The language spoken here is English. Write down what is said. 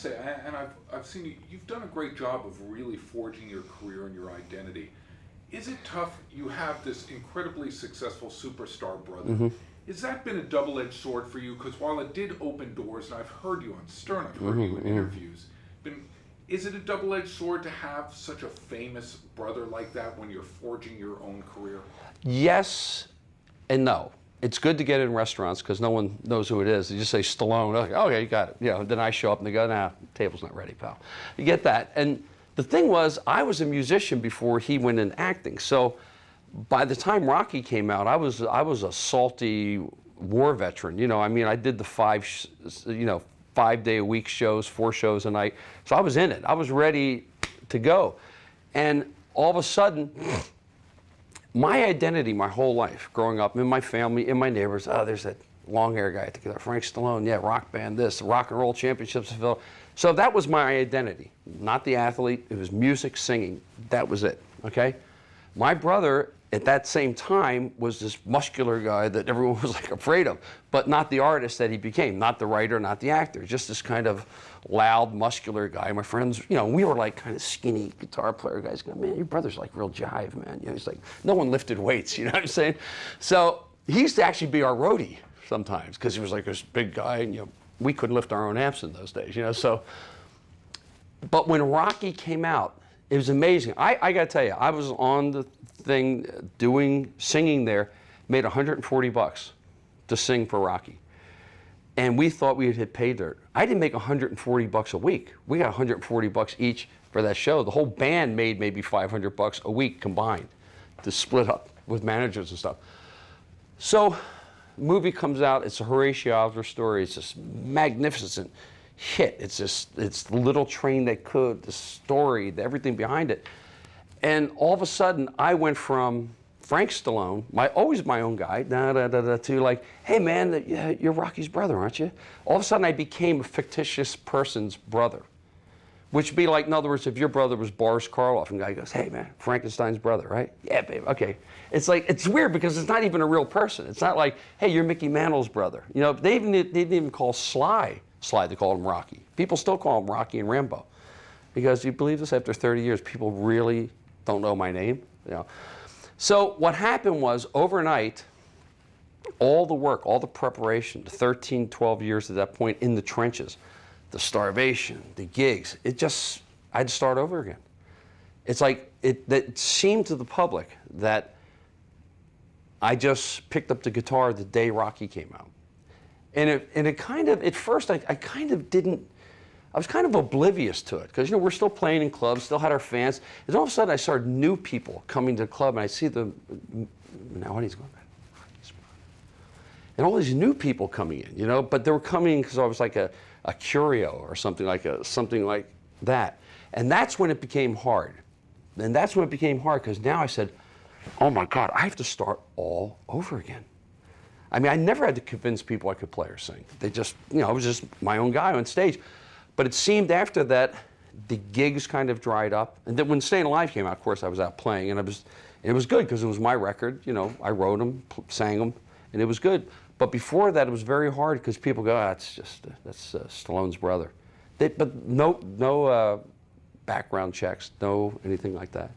to say, and I've seen you, you've done a great job of really forging your career and your identity. Is it tough? You have this incredibly successful superstar brother. Mm-hmm. Has that been a double-edged sword for you? Because while it did open doors, and I've heard you on Stern, I've heard you in interviews, is it a double-edged sword to have such a famous brother like that when you're forging your own career? Yes and no. It's good to get in restaurants because no one knows who it is. You just say Stallone, like, oh yeah, you got it. You know, then I show up and they go, nah, table's not ready, pal. You get that. And the thing was, I was a musician before he went in acting. So by the time Rocky came out, I was a salty war veteran. You know, I mean, I did the 5-day-a-week shows, 4 shows a night. So I was in it. I was ready to go. And all of a sudden, my identity, my whole life, growing up in my family, in my neighbors, oh, there's that long hair guy at the guitar, Frank Stallone, yeah, rock band, this, rock and roll championships. So that was my identity, not the athlete. It was music, singing. That was it, okay? My brother, at that same time, was this muscular guy that everyone was like afraid of, but not the artist that he became, not the writer, not the actor, just this kind of loud, muscular guy. My friends, you know, we were like kind of skinny guitar player guys going, man, your brother's like real jive, man. You know, he's like, no one lifted weights, you know what I'm saying? So he used to actually be our roadie sometimes because he was like this big guy, and you know, we couldn't lift our own amps in those days, you know, so. But when Rocky came out, it was amazing. I got to tell you, I was on the thing singing there, made $140 to sing for Rocky. And we thought we had hit pay dirt. I didn't make $140 a week. We got $140 each for that show. The whole band made maybe $500 a week combined to split up with managers and stuff. So the movie comes out, it's a Horatio Alger story. It's this magnificent hit. It's the little train that could, the story, everything behind it. And all of a sudden, I went from Frank Stallone, always my own guy, to like, hey man, you're Rocky's brother, aren't you? All of a sudden, I became a fictitious person's brother, which would be like, in other words, if your brother was Boris Karloff, and the guy goes, hey man, Frankenstein's brother, right? Yeah, babe, okay. It's like, it's weird because it's not even a real person. It's not like, hey, you're Mickey Mantle's brother. You know, they didn't even call Sly, they called him Rocky. People still call him Rocky and Rambo. Because you believe this, after 30 years, people really don't know my name, you know. So what happened was, overnight, all the work, all the preparation, the 13, 12 years at that point in the trenches, the starvation, the gigs, I had to start over again. It's like, it seemed to the public that I just picked up the guitar the day Rocky came out. And it kind of, at first, I was kind of oblivious to it, because, you know, we're still playing in clubs, still had our fans, and all of a sudden I started new people coming to the club, and I see now what he's going back, and all these new people coming in, you know, but they were coming because I was like a curio or something like that, and that's when it became hard, because now I said, oh my God, I have to start all over again. I mean, I never had to convince people I could play or sing. They just, you know, I was just my own guy on stage. But it seemed after that, the gigs kind of dried up. And then when Staying Alive came out, of course, I was out playing. And it was good because it was my record. You know, I wrote them, sang them, and it was good. But before that, it was very hard because people go, that's Stallone's brother. But no background checks, no anything like that.